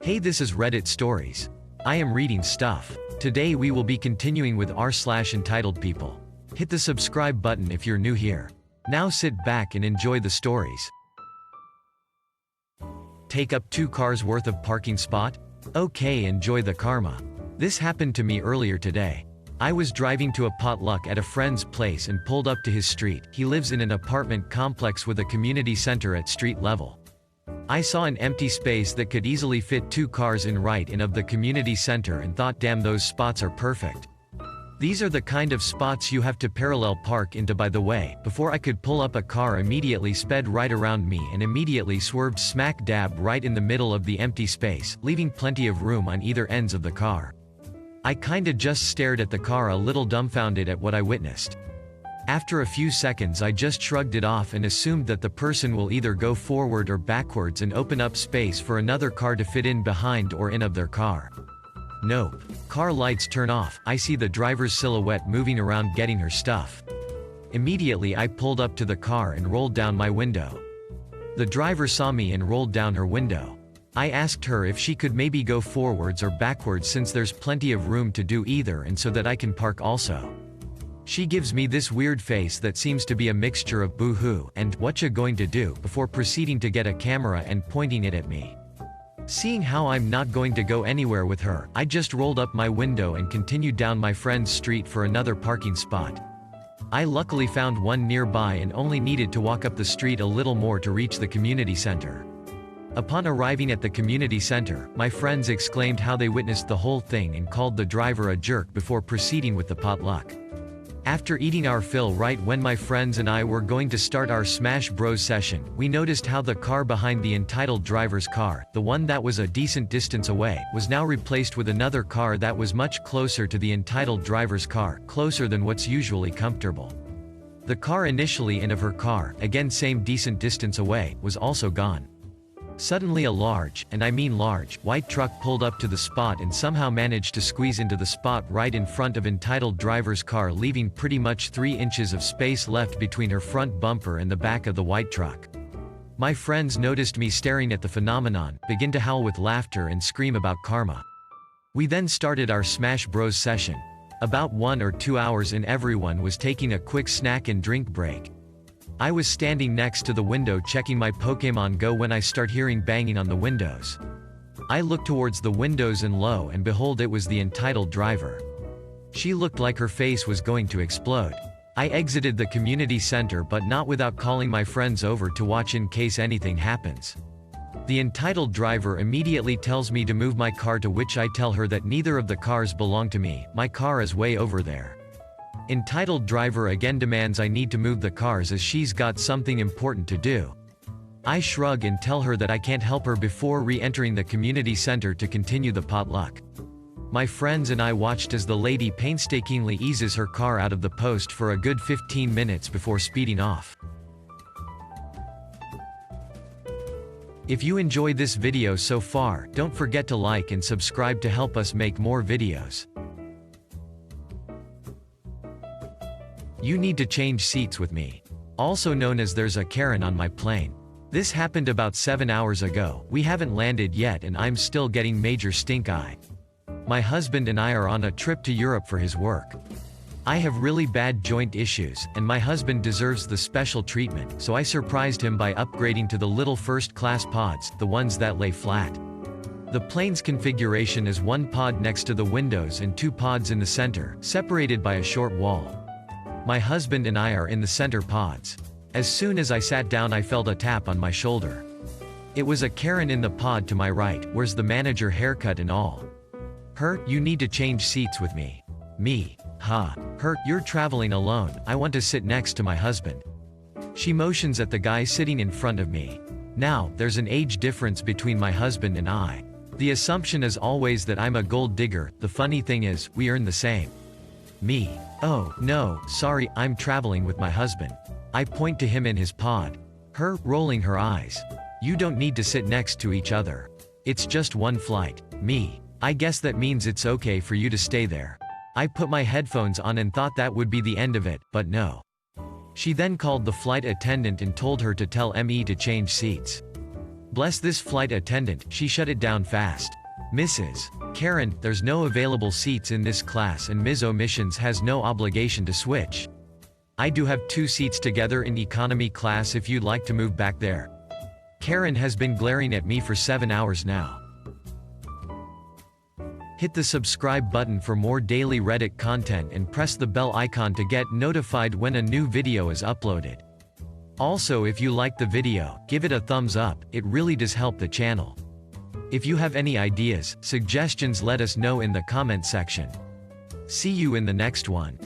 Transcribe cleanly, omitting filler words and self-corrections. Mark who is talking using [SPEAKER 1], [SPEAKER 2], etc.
[SPEAKER 1] Hey, this is Reddit Stories. I am reading stuff. Today we will be continuing with r/EntitledPeople. Hit the subscribe button if you're new here. Now sit back and enjoy the stories. Take up 2 cars worth of parking spot? Okay, enjoy the karma. This happened to me earlier today. I was driving to a potluck at a friend's place and pulled up to his street. He lives in an apartment complex with a community center at street level. I saw an empty space that could easily fit 2 cars in right in of the community center and thought, damn, those spots are perfect. These are the kind of spots you have to parallel park into. By the way, before I could pull up, a car immediately sped right around me and immediately swerved smack dab right in the middle of the empty space, leaving plenty of room on either ends of the car. I kinda just stared at the car, a little dumbfounded at what I witnessed. After a few seconds I just shrugged it off and assumed that the person will either go forward or backwards and open up space for another car to fit in behind or in of their car. Nope. Car lights turn off, I see the driver's silhouette moving around getting her stuff. Immediately I pulled up to the car and rolled down my window. The driver saw me and rolled down her window. I asked her if she could maybe go forwards or backwards since there's plenty of room to do either and so that I can park also. She gives me this weird face that seems to be a mixture of boo-hoo and "whatcha going to do" before proceeding to get a camera and pointing it at me. Seeing how I'm not going to go anywhere with her, I just rolled up my window and continued down my friend's street for another parking spot. I luckily found one nearby and only needed to walk up the street a little more to reach the community center. Upon arriving at the community center, my friends exclaimed how they witnessed the whole thing and called the driver a jerk before proceeding with the potluck. After eating our fill right when my friends and I were going to start our Smash Bros session, we noticed how the car behind the entitled driver's car, the one that was a decent distance away, was now replaced with another car that was much closer to the entitled driver's car, closer than what's usually comfortable. The car initially in of her car, again same decent distance away, was also gone. Suddenly a large, and I mean large, white truck pulled up to the spot and somehow managed to squeeze into the spot right in front of entitled driver's car, leaving pretty much 3 inches of space left between her front bumper and the back of the white truck. My friends noticed me staring at the phenomenon, begin to howl with laughter and scream about karma. We then started our Smash Bros session. About 1 or 2 hours in, everyone was taking a quick snack and drink break. I was standing next to the window checking my Pokemon Go when I start hearing banging on the windows. I looked towards the windows and lo and behold, it was the entitled driver. She looked like her face was going to explode. I exited the community center, but not without calling my friends over to watch in case anything happens. The entitled driver immediately tells me to move my car, to which I tell her that neither of the cars belong to me, my car is way over there. Entitled driver again demands I need to move the cars as she's got something important to do. I shrug and tell her that I can't help her before re-entering the community center to continue the potluck. My friends and I watched as the lady painstakingly eases her car out of the post for a good 15 minutes before speeding off. If you enjoy this video so far, don't forget to like and subscribe to help us make more videos. You need to change seats with me. Also known as there's a Karen on my plane. This happened about 7 hours ago. We haven't landed yet and I'm still getting major stink eye. My husband and I are on a trip to Europe for his work. I have really bad joint issues, and my husband deserves the special treatment, so I surprised him by upgrading to the little first-class pods, the ones that lay flat. The plane's configuration is 1 pod next to the windows and 2 pods in the center, separated by a short wall. My husband and I are in the center pods. As soon as I sat down, I felt a tap on my shoulder. It was a Karen in the pod to my right, where's the manager haircut and all. Her, you need to change seats with me. Me, huh. Her, you're traveling alone, I want to sit next to my husband. She motions at the guy sitting in front of me. Now, there's an age difference between my husband and I. The assumption is always that I'm a gold digger. The funny thing is, we earn the same. Me. Oh, no, sorry, I'm traveling with my husband. I point to him in his pod. Her, rolling her eyes. You don't need to sit next to each other. It's just 1 flight. Me. I guess that means it's okay for you to stay there. I put my headphones on and thought that would be the end of it, but no. She then called the flight attendant and told her to tell ME to change seats. Bless this flight attendant, she shut it down fast. Mrs. Karen, there's no available seats in this class and Ms. Omissions has no obligation to switch. I do have 2 seats together in economy class if you'd like to move back there. Karen has been glaring at me for 7 hours now. Hit the subscribe button for more daily Reddit content and press the bell icon to get notified when a new video is uploaded. Also, if you like the video, give it a thumbs up, it really does help the channel. If you have any ideas, suggestions, let us know in the comment section. See you in the next one.